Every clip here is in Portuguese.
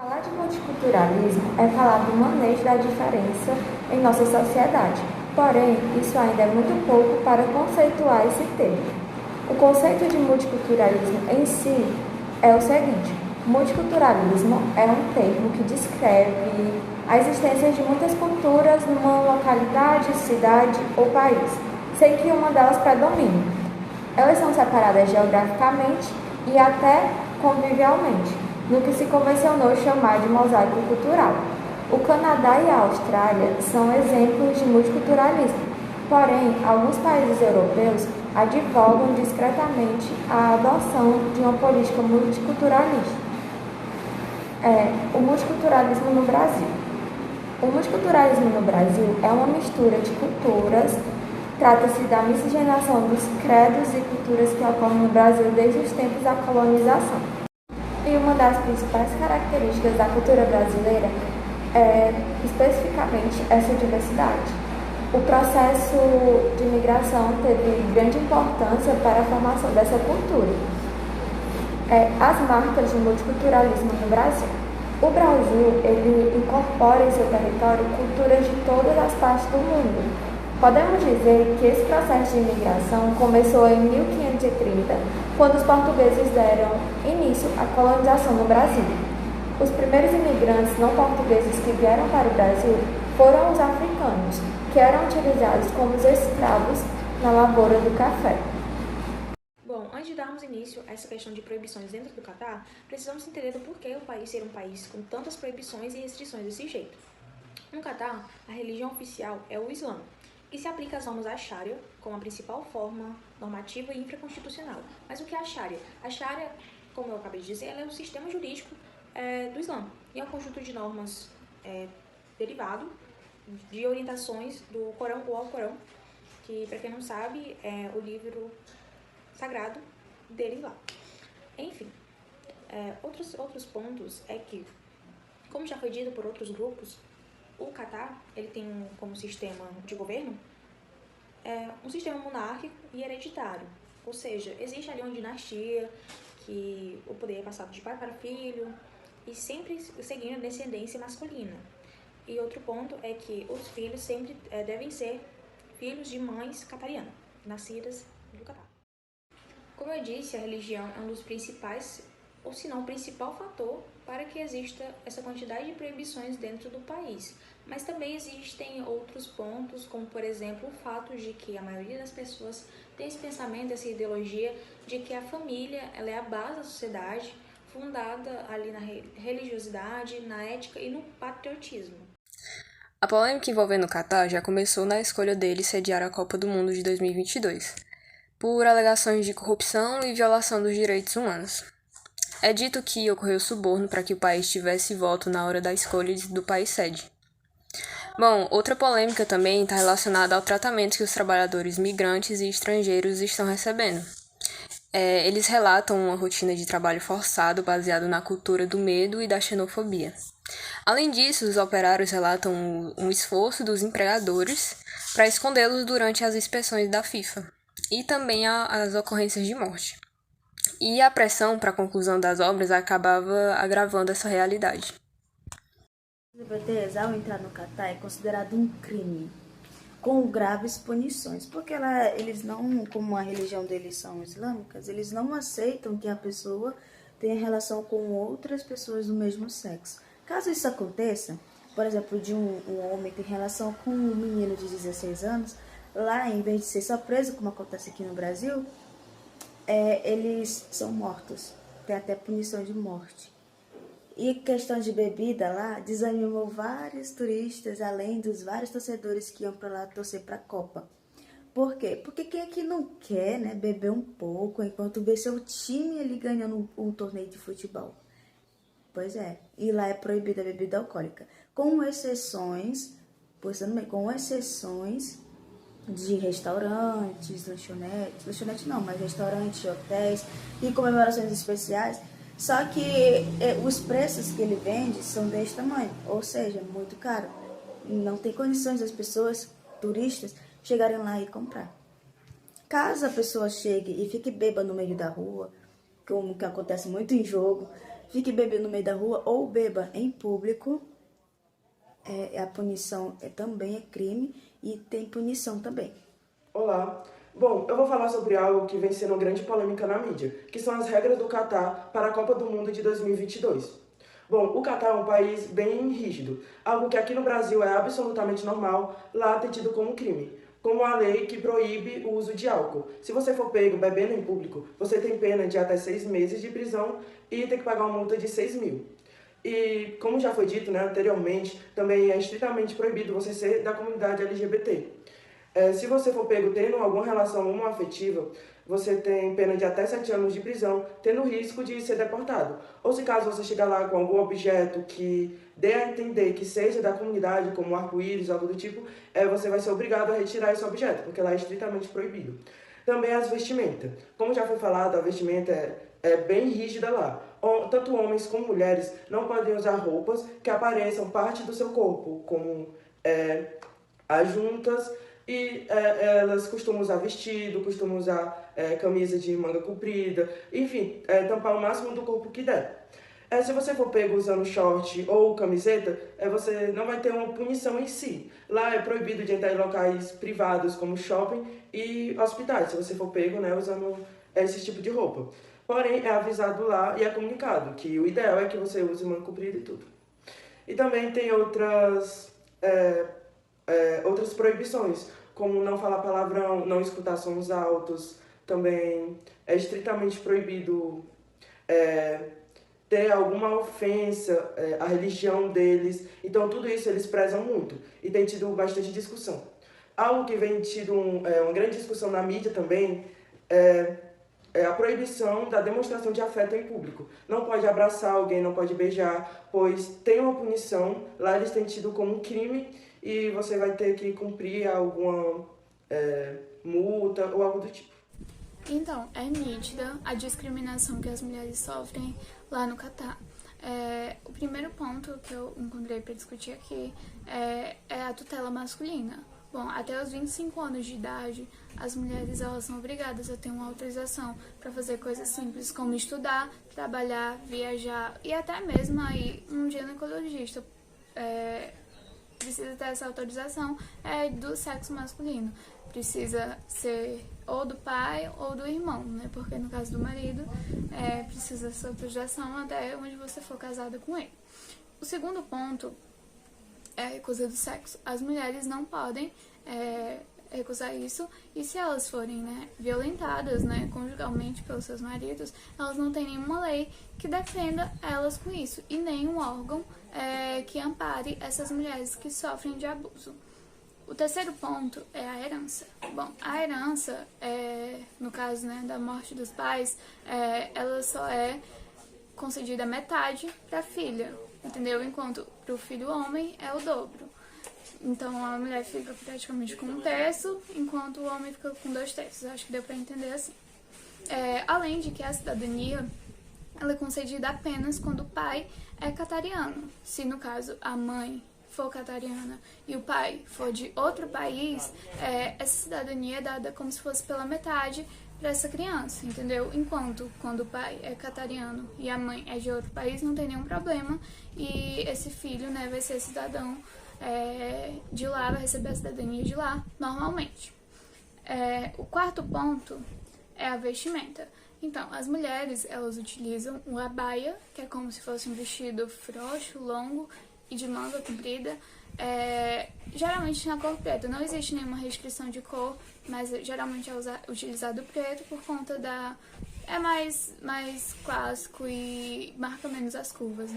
Falar de multiculturalismo é falar do manejo da diferença em nossa sociedade, porém, isso ainda é muito pouco para conceituar esse termo. O conceito de multiculturalismo em si é o seguinte: multiculturalismo é um termo que descreve a existência de muitas culturas numa localidade, cidade ou país, sem que uma delas predomine. Elas são separadas geograficamente e até convivialmente, no que se convencionou chamar de mosaico cultural. O Canadá e a Austrália são exemplos de multiculturalismo, porém, alguns países europeus advogam discretamente a adoção de uma política multiculturalista. O multiculturalismo no Brasil. O multiculturalismo no Brasil é uma mistura de culturas. Trata-se da miscigenação dos credos e culturas que ocorrem no Brasil desde os tempos da colonização. E uma das principais características da cultura brasileira é, especificamente, essa diversidade. O processo de migração teve grande importância para a formação dessa cultura. As marcas de multiculturalismo no Brasil. O Brasil, ele incorpora em seu território culturas de todas as partes do mundo. Podemos dizer que esse processo de imigração começou em 1530, quando os portugueses deram início à colonização no Brasil. Os primeiros imigrantes não portugueses que vieram para o Brasil foram os africanos, que eram utilizados como escravos na lavoura do café. Bom, antes de darmos início a essa questão de proibições dentro do Catar, precisamos entender o porquê o país ser um país com tantas proibições e restrições desse jeito. No Catar, a religião oficial é o Islã, que se aplica às normas da Sharia como a principal forma normativa e infraconstitucional. Mas o que é a Sharia? A Sharia, como eu acabei de dizer, ela é o sistema jurídico do Islã e é um conjunto de normas derivado de orientações do Corão ou Alcorão, que, para quem não sabe, é o livro sagrado deles lá. Enfim, outros pontos é que, como já foi dito por outros grupos, o Catar, ele tem como sistema de governo um sistema monárquico e hereditário. Ou seja, existe ali uma dinastia que o poder é passado de pai para filho e sempre seguindo a descendência masculina. E outro ponto é que os filhos sempre devem ser filhos de mães catarianas, nascidas no Catar. Como eu disse, a religião é um dos principais, ou se não o principal fator para que exista essa quantidade de proibições dentro do país. Mas também existem outros pontos, como por exemplo o fato de que a maioria das pessoas tem esse pensamento, essa ideologia de que a família ela é a base da sociedade, fundada ali na religiosidade, na ética e no patriotismo. A polêmica envolvendo o Catar já começou na escolha dele sediar a Copa do Mundo de 2022, por alegações de corrupção e violação dos direitos humanos. É dito que ocorreu suborno para que o país tivesse voto na hora da escolha do país sede. Bom, outra polêmica também está relacionada ao tratamento que os trabalhadores migrantes e estrangeiros estão recebendo. Eles relatam uma rotina de trabalho forçado baseado na cultura do medo e da xenofobia. Além disso, os operários relatam um esforço dos empregadores para escondê-los durante as inspeções da FIFA e também as ocorrências de morte. E a pressão para a conclusão das obras acabava agravando essa realidade. LGBTs, ao entrar no Catar, é considerado um crime, com graves punições, porque eles não, como a religião deles são islâmicas, eles não aceitam que a pessoa tenha relação com outras pessoas do mesmo sexo. Caso isso aconteça, por exemplo, de um homem ter relação com um menino de 16 anos, lá, em vez de ser só preso, como acontece aqui no Brasil, eles são mortos, tem até punição de morte. E questão de bebida lá, desanimou vários turistas, além dos vários torcedores que iam para lá torcer para a Copa. Por quê? Porque quem aqui não quer, né, beber um pouco enquanto vê seu time ali ganhando um torneio de futebol? Pois é, e lá é proibida a bebida alcoólica, com exceções de restaurantes, lanchonetes não, mas restaurantes, hotéis e comemorações especiais. Só que os preços que ele vende são desse tamanho, ou seja, muito caro. Não tem condições das pessoas, turistas, chegarem lá e comprar. Caso a pessoa chegue e fique bêbada no meio da rua, como que acontece muito em jogo, fique bebendo no meio da rua ou beba em público, a punição também é crime e tem punição também. Olá. Bom, eu vou falar sobre algo que vem sendo uma grande polêmica na mídia, que são as regras do Catar para a Copa do Mundo de 2022. Bom, o Catar é um país bem rígido, algo que aqui no Brasil é absolutamente normal, lá tem tido como crime, como a lei que proíbe o uso de álcool. Se você for pego bebendo em público, você tem pena de até 6 meses de prisão e tem que pagar uma multa de 6 mil. E, como já foi dito, né, anteriormente, também é estritamente proibido você ser da comunidade LGBT. Se você for pego tendo alguma relação homoafetiva, você tem pena de até 7 anos de prisão, tendo risco de ser deportado. Ou se caso você chegar lá com algum objeto que dê a entender que seja da comunidade, como arco-íris, algo do tipo, você vai ser obrigado a retirar esse objeto, porque lá é estritamente proibido. Também as vestimentas. Como já foi falado, a vestimenta é bem rígida lá. Tanto homens como mulheres não podem usar roupas que apareçam parte do seu corpo, como as juntas. E elas costumam usar vestido, costumam usar camisa de manga comprida, enfim, tampar o máximo do corpo que der. Se você for pego usando short ou camiseta, você não vai ter uma punição em si. Lá é proibido de entrar em locais privados como shopping e hospitais, se você for pego, né, usando esse tipo de roupa. Porém, é avisado lá e é comunicado que o ideal é que você use manga comprida e tudo. E também tem outras proibições, como não falar palavrão, não escutar sons altos. Também é estritamente proibido ter alguma ofensa à religião deles. Então, tudo isso eles prezam muito e tem tido bastante discussão. Algo que vem tido uma grande discussão na mídia também é a proibição da demonstração de afeto em público. Não pode abraçar alguém, não pode beijar, pois tem uma punição. Lá eles têm tido como um crime e você vai ter que cumprir alguma multa ou algo do tipo. Então, é nítida a discriminação que as mulheres sofrem lá no Catar. O primeiro ponto que eu encontrei para discutir aqui é a tutela masculina. Bom, até os 25 anos de idade, as mulheres elas são obrigadas a ter uma autorização para fazer coisas simples como estudar, trabalhar, viajar e até mesmo aí um ginecologista. Precisa ter essa autorização do sexo masculino. Precisa ser ou do pai ou do irmão, né? Porque no caso do marido, precisa dessa autorização até onde você for casada com ele. O segundo ponto é a recusa do sexo. As mulheres não podem recusar isso, e se elas forem violentadas conjugalmente pelos seus maridos, elas não têm nenhuma lei que defenda elas com isso, e nenhum órgão que ampare essas mulheres que sofrem de abuso. O terceiro ponto é a herança. Bom, a herança, no caso da morte dos pais, ela só é concedida metade para a filha, entendeu? Enquanto para o filho homem é o dobro. Então a mulher fica praticamente com 1/3, enquanto o homem fica com 2/3. Acho que deu para entender assim. Além de que a cidadania ela é concedida apenas quando o pai é catariano. Se no caso a mãe for catariana e o pai for de outro país, essa cidadania é dada como se fosse pela metade para essa criança, entendeu? Enquanto quando o pai é catariano e a mãe é de outro país, não tem nenhum problema e esse filho vai ser cidadão de lá, vai receber a cidadania de lá normalmente. O quarto ponto é a vestimenta. Então, as mulheres, elas utilizam o abaya, que é como se fosse um vestido frouxo, longo e de manga comprida, geralmente na cor preta. Não existe nenhuma restrição de cor, mas geralmente é utilizado preto por conta da... é mais clássico e marca menos as curvas,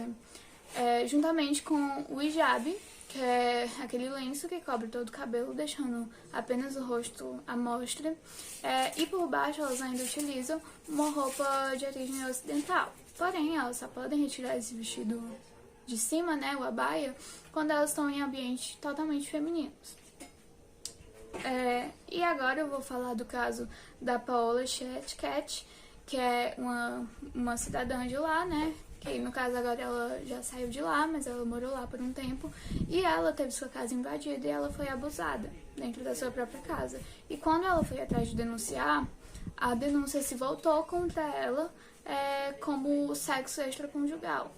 juntamente com o hijab, que é aquele lenço que cobre todo o cabelo, deixando apenas o rosto à mostra. E por baixo elas ainda utilizam uma roupa de origem ocidental. Porém, elas só podem retirar esse vestido de cima, o abaya, quando elas estão em ambientes totalmente femininos. E agora eu vou falar do caso da Paola Chetcat, que é uma cidadã de lá, que no caso agora ela já saiu de lá, mas ela morou lá por um tempo, e ela teve sua casa invadida e ela foi abusada dentro da sua própria casa. E quando ela foi atrás de denunciar, a denúncia se voltou contra ela como sexo extraconjugal.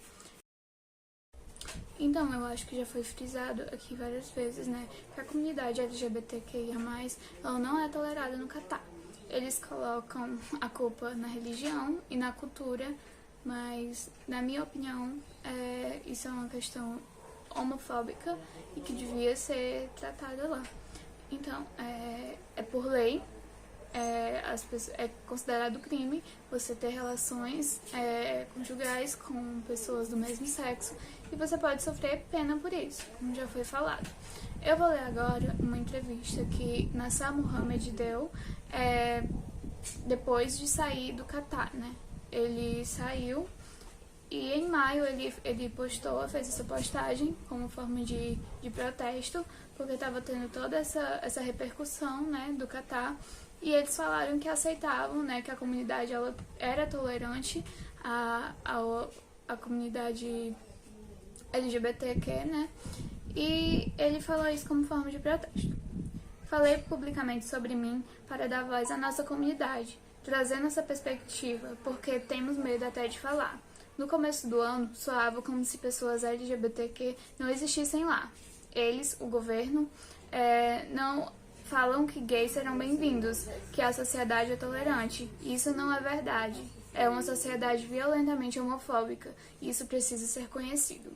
Então, eu acho que já foi frisado aqui várias vezes, né, que a comunidade LGBTQIA+, ela não é tolerada no Catar. Eles colocam a culpa na religião e na cultura, mas, na minha opinião, isso é uma questão homofóbica e que devia ser tratada lá. Então, é por lei, é considerado crime você ter relações conjugais com pessoas do mesmo sexo e você pode sofrer pena por isso, como já foi falado. Eu vou ler agora uma entrevista que Nassar Mohamed deu depois de sair do Catar, né? Ele saiu e em maio ele fez essa postagem como forma de protesto, porque estava tendo toda essa repercussão, né, do Catar. E eles falaram que aceitavam, né, que a comunidade ela era tolerante à comunidade LGBTQ, né? E ele falou isso como forma de protesto. Falei publicamente sobre mim para dar voz à nossa comunidade, trazendo essa perspectiva, porque temos medo até de falar. No começo do ano, soava como se pessoas LGBTQ não existissem lá. Eles, o governo, não falam que gays serão bem-vindos, que a sociedade é tolerante. Isso não é verdade. É uma sociedade violentamente homofóbica e isso precisa ser conhecido.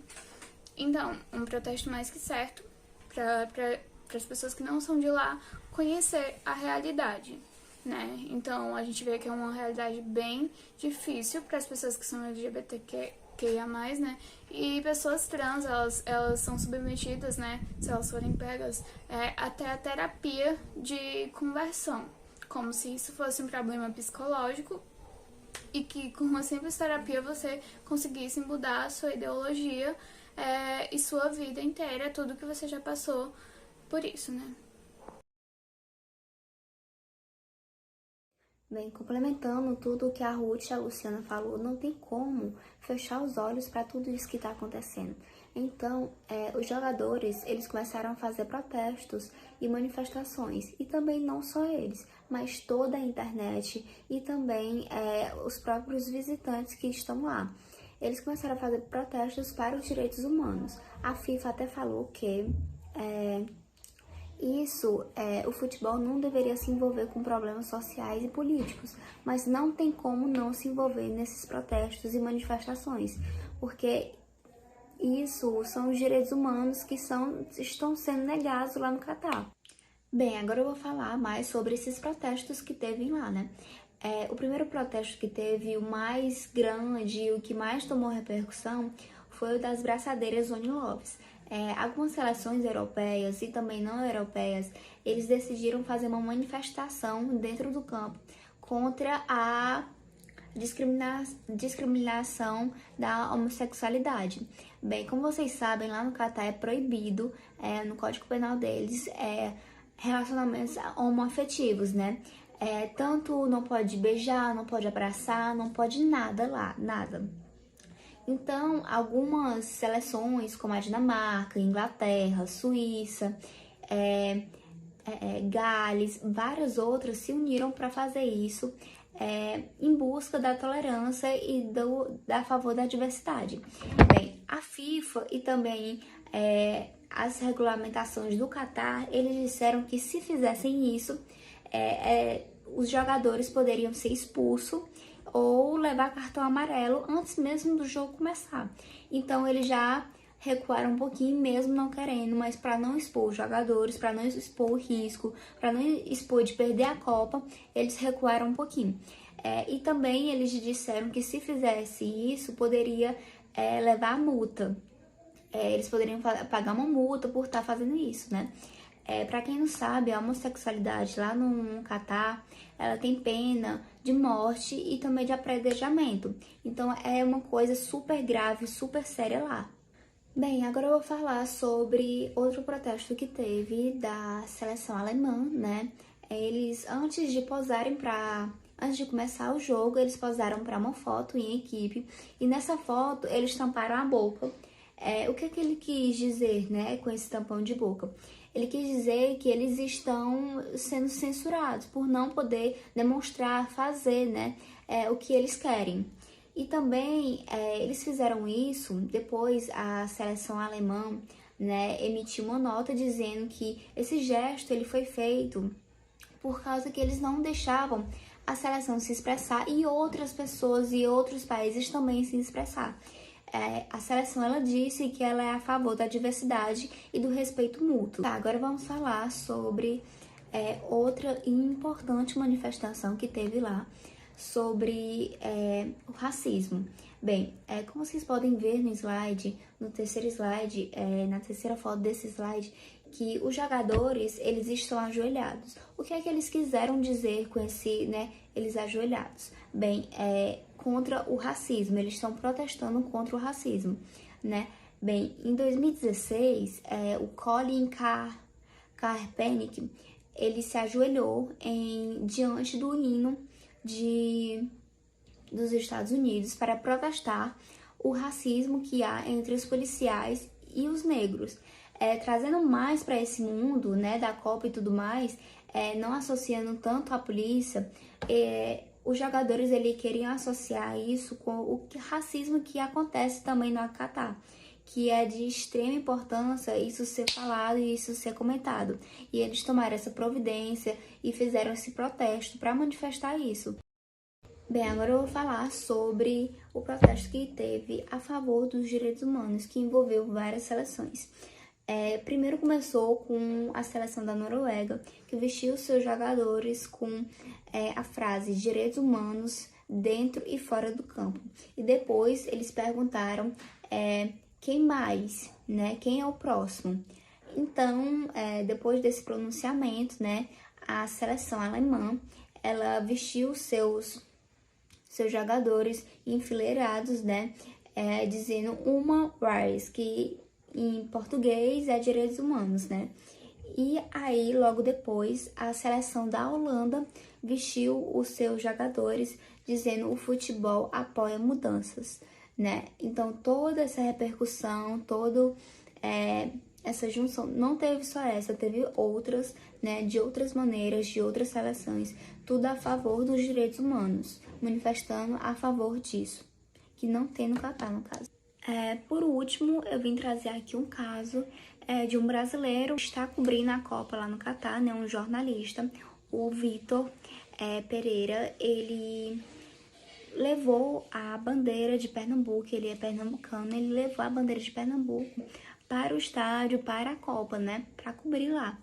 Então, um protesto mais que certo para as pessoas que não são de lá conhecer a realidade, né? Então, a gente vê que é uma realidade bem difícil para as pessoas que são LGBTQIA+, né? E pessoas trans, elas são submetidas, né, se elas forem pegas, até a terapia de conversão, como se isso fosse um problema psicológico e que com uma simples terapia você conseguisse mudar a sua ideologia e sua vida inteira, tudo que você já passou por isso, né? Bem, complementando tudo o que a Ruth e a Luciana falou, não tem como fechar os olhos para tudo isso que está acontecendo. Então, os jogadores, eles começaram a fazer protestos e manifestações, e também não só eles, mas toda a internet e também os próprios visitantes que estão lá. Eles começaram a fazer protestos para os direitos humanos. A FIFA até falou que o futebol não deveria se envolver com problemas sociais e políticos, mas não tem como não se envolver nesses protestos e manifestações, porque isso são os direitos humanos que estão sendo negados lá no Catar. Bem, agora eu vou falar mais sobre esses protestos que teve lá, né? O primeiro protesto que teve, o mais grande, o que mais tomou repercussão, foi o das braçadeiras One Loves. Algumas seleções europeias e também não europeias, eles decidiram fazer uma manifestação dentro do campo contra a discriminação da homossexualidade. Bem, como vocês sabem, lá no Catar é proibido, no Código Penal deles, relacionamentos homoafetivos, né? Tanto não pode beijar, não pode abraçar, não pode nada lá, nada. Então, algumas seleções, como a Dinamarca, Inglaterra, Suíça, Gales, várias outras se uniram para fazer isso em busca da tolerância e a favor da diversidade. Bem, a FIFA e também as regulamentações do Catar, eles disseram que se fizessem isso, os jogadores poderiam ser expulsos ou levar cartão amarelo antes mesmo do jogo começar. Então, eles já recuaram um pouquinho, mesmo não querendo, mas para não expor os jogadores, para não expor o risco, para não expor de perder a Copa, eles recuaram um pouquinho. E também eles disseram que se fizesse isso, poderia levar a multa. Eles poderiam pagar uma multa por estar fazendo isso, né? Para quem não sabe, a homossexualidade lá no Catar, ela tem pena de morte e também de apedrejamento. Então, é uma coisa super grave, super séria lá. Bem, agora eu vou falar sobre outro protesto que teve da seleção alemã, né? Eles, antes de começar o jogo, eles posaram para uma foto em equipe. E nessa foto, eles tamparam a boca. O que ele quis dizer, né, com esse tampão de boca? Ele quis dizer que eles estão sendo censurados por não poder demonstrar, fazer, né, o que eles querem. E também eles fizeram isso, depois a seleção alemã, né, emitiu uma nota dizendo que esse gesto ele foi feito por causa que eles não deixavam a seleção se expressar e outras pessoas e outros países também se expressar. A seleção ela disse que ela é a favor da diversidade e do respeito mútuo. Tá, agora vamos falar sobre outra importante manifestação que teve lá sobre o racismo. Bem, como vocês podem ver no slide, no terceiro slide, na terceira foto desse slide, que os jogadores, eles estão ajoelhados. O que é que eles quiseram dizer com esse, eles ajoelhados? Bem, contra o racismo, eles estão protestando contra o racismo, né? Bem, em 2016, o Colin Kaepernick, ele se ajoelhou diante do hino dos Estados Unidos para protestar o racismo que há entre os policiais e os negros. Trazendo mais para esse mundo, né, da Copa e tudo mais, não associando tanto a polícia, os jogadores queriam associar isso com o racismo que acontece também no Catar, que é de extrema importância isso ser falado e isso ser comentado. E eles tomaram essa providência e fizeram esse protesto para manifestar isso. Bem, agora eu vou falar sobre o protesto que teve a favor dos direitos humanos, que envolveu várias seleções. Primeiro começou com a seleção da Noruega, que vestiu seus jogadores com a frase direitos humanos dentro e fora do campo. E depois eles perguntaram quem mais, né? Quem é o próximo? Então, depois desse pronunciamento, né, a seleção alemã, ela vestiu seus jogadores enfileirados, né, dizendo Human Rights, que em português é direitos humanos, né? E aí, logo depois, a seleção da Holanda vestiu os seus jogadores dizendo o futebol apoia mudanças, né? Então, toda essa repercussão, essa junção, não teve só essa, teve outras, né, de outras maneiras, de outras seleções, tudo a favor dos direitos humanos, manifestando a favor disso, que não tem no Catar, no caso. Por último, eu vim trazer aqui um caso de um brasileiro que está cobrindo a Copa lá no Catar, né, um jornalista, o Vitor Pereira. Ele levou a bandeira de Pernambuco, ele é pernambucano, ele levou a bandeira de Pernambuco para o estádio, para a Copa, né, para cobrir lá.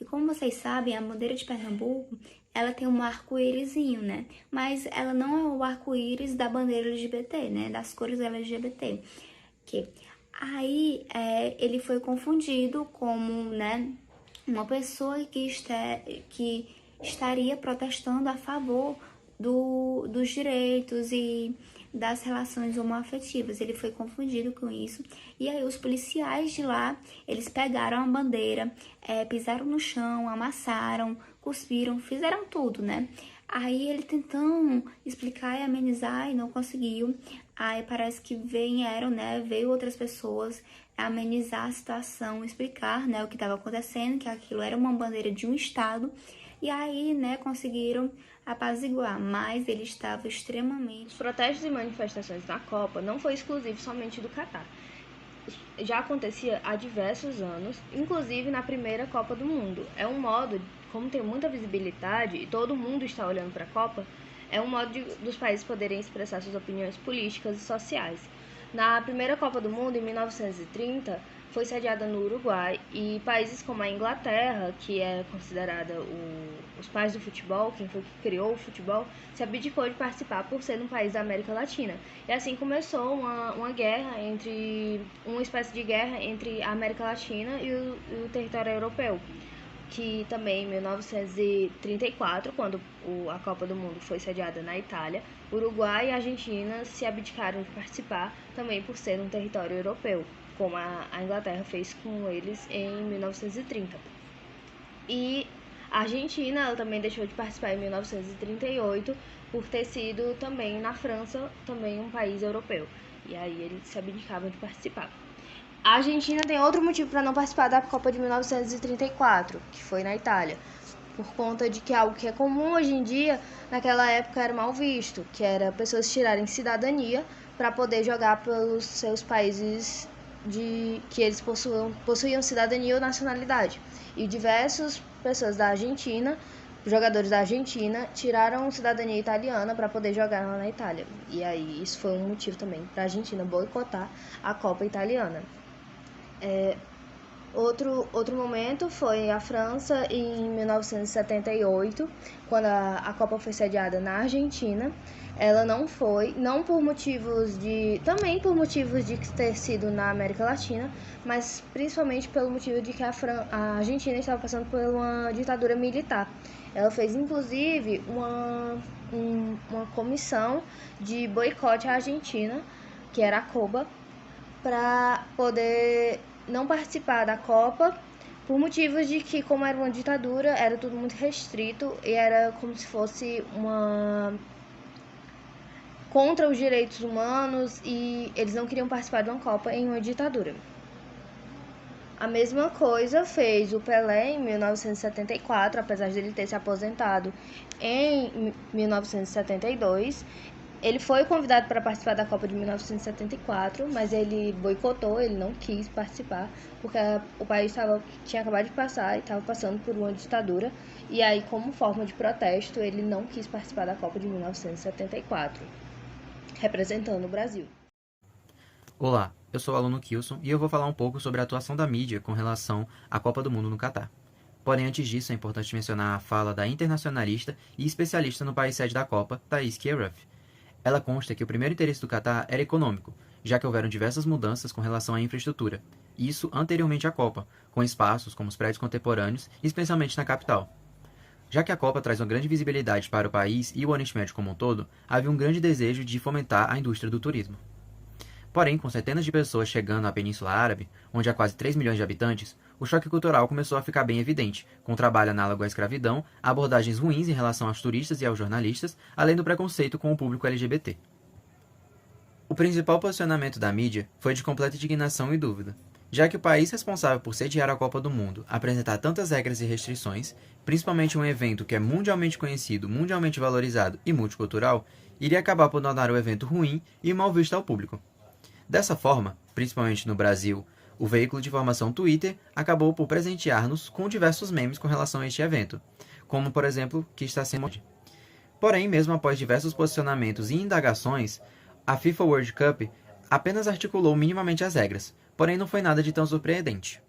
E como vocês sabem, a bandeira de Pernambuco, ela tem um arco-írisinho, né? Mas ela não é o arco-íris da bandeira LGBT, né? Das cores LGBT. Aí, ele foi confundido como, né, uma pessoa que estaria protestando a favor dos direitos e das relações homoafetivas. Ele foi confundido com isso. E aí os policiais de lá, eles pegaram a bandeira, pisaram no chão, amassaram, cuspiram, fizeram tudo, né? Aí ele tentando explicar e amenizar e não conseguiu. Aí parece que veio outras pessoas amenizar a situação, explicar, né, o que estava acontecendo, que aquilo era uma bandeira de um estado. E aí, né, conseguiram apaziguar, mas ele estava extremamente... Os protestos e manifestações na Copa não foi exclusivo somente do Catar. Já acontecia há diversos anos, inclusive na primeira Copa do Mundo. É um modo, como tem muita visibilidade e todo mundo está olhando para a Copa, é um modo dos países poderem expressar suas opiniões políticas e sociais. Na primeira Copa do Mundo, em 1930, foi sediada no Uruguai, e países como a Inglaterra, que é considerada os pais do futebol, quem foi que criou o futebol, se abdicou de participar por ser um país da América Latina. E assim começou uma espécie de guerra entre a América Latina e o território europeu, que também em 1934, quando a Copa do Mundo foi sediada na Itália, Uruguai e Argentina se abdicaram de participar também por ser um território europeu, como a Inglaterra fez com eles em 1930. E a Argentina ela também deixou de participar em 1938 por ter sido também na França, também um país europeu. E aí eles se abdicavam de participar. A Argentina tem outro motivo para não participar da Copa de 1934, que foi na Itália, por conta de que algo que é comum hoje em dia, naquela época era mal visto, que era pessoas tirarem cidadania para poder jogar pelos seus países de que eles possuíam cidadania ou nacionalidade. E diversas pessoas da Argentina, jogadores da Argentina, tiraram cidadania italiana para poder jogar lá na Itália. E aí isso foi um motivo também para a Argentina boicotar a Copa Italiana. Outro momento foi a França em 1978, quando a Copa foi sediada na Argentina. Ela não foi, não por motivos também por motivos de ter sido na América Latina, mas principalmente pelo motivo de que a Argentina estava passando por uma ditadura militar. Ela fez inclusive uma comissão de boicote à Argentina, que era a COBA, para poder não participar da Copa, por motivos de que, como era uma ditadura, era tudo muito restrito e era como se fosse contra os direitos humanos, e eles não queriam participar de uma Copa em uma ditadura. A mesma coisa fez o Pelé em 1974, apesar de ele ter se aposentado em 1972. Ele foi convidado para participar da Copa de 1974, mas ele boicotou, ele não quis participar, porque o país tinha acabado de passar e estava passando por uma ditadura. E aí, como forma de protesto, ele não quis participar da Copa de 1974, representando o Brasil. Olá, eu sou o aluno Kilson e eu vou falar um pouco sobre a atuação da mídia com relação à Copa do Mundo no Catar. Porém, antes disso, é importante mencionar a fala da internacionalista e especialista no país sede da Copa, Thais Kieroff. Ela consta que o primeiro interesse do Catar era econômico, já que houveram diversas mudanças com relação à infraestrutura, isso anteriormente à Copa, com espaços como os prédios contemporâneos, especialmente na capital. Já que a Copa traz uma grande visibilidade para o país e o Oriente Médio como um todo, havia um grande desejo de fomentar a indústria do turismo. Porém, com centenas de pessoas chegando à Península Árabe, onde há quase 3 milhões de habitantes, o choque cultural começou a ficar bem evidente, com um trabalho análogo à escravidão, abordagens ruins em relação aos turistas e aos jornalistas, além do preconceito com o público LGBT. O principal posicionamento da mídia foi de completa indignação e dúvida, já que o país responsável por sediar a Copa do Mundo apresentar tantas regras e restrições, principalmente um evento que é mundialmente conhecido, mundialmente valorizado e multicultural, iria acabar por tornar o evento ruim e mal visto ao público. Dessa forma, principalmente no Brasil, o veículo de informação Twitter acabou por presentear-nos com diversos memes com relação a este evento, como, por exemplo, que está sendo... Porém, mesmo após diversos posicionamentos e indagações, a FIFA World Cup apenas articulou minimamente as regras, porém não foi nada de tão surpreendente.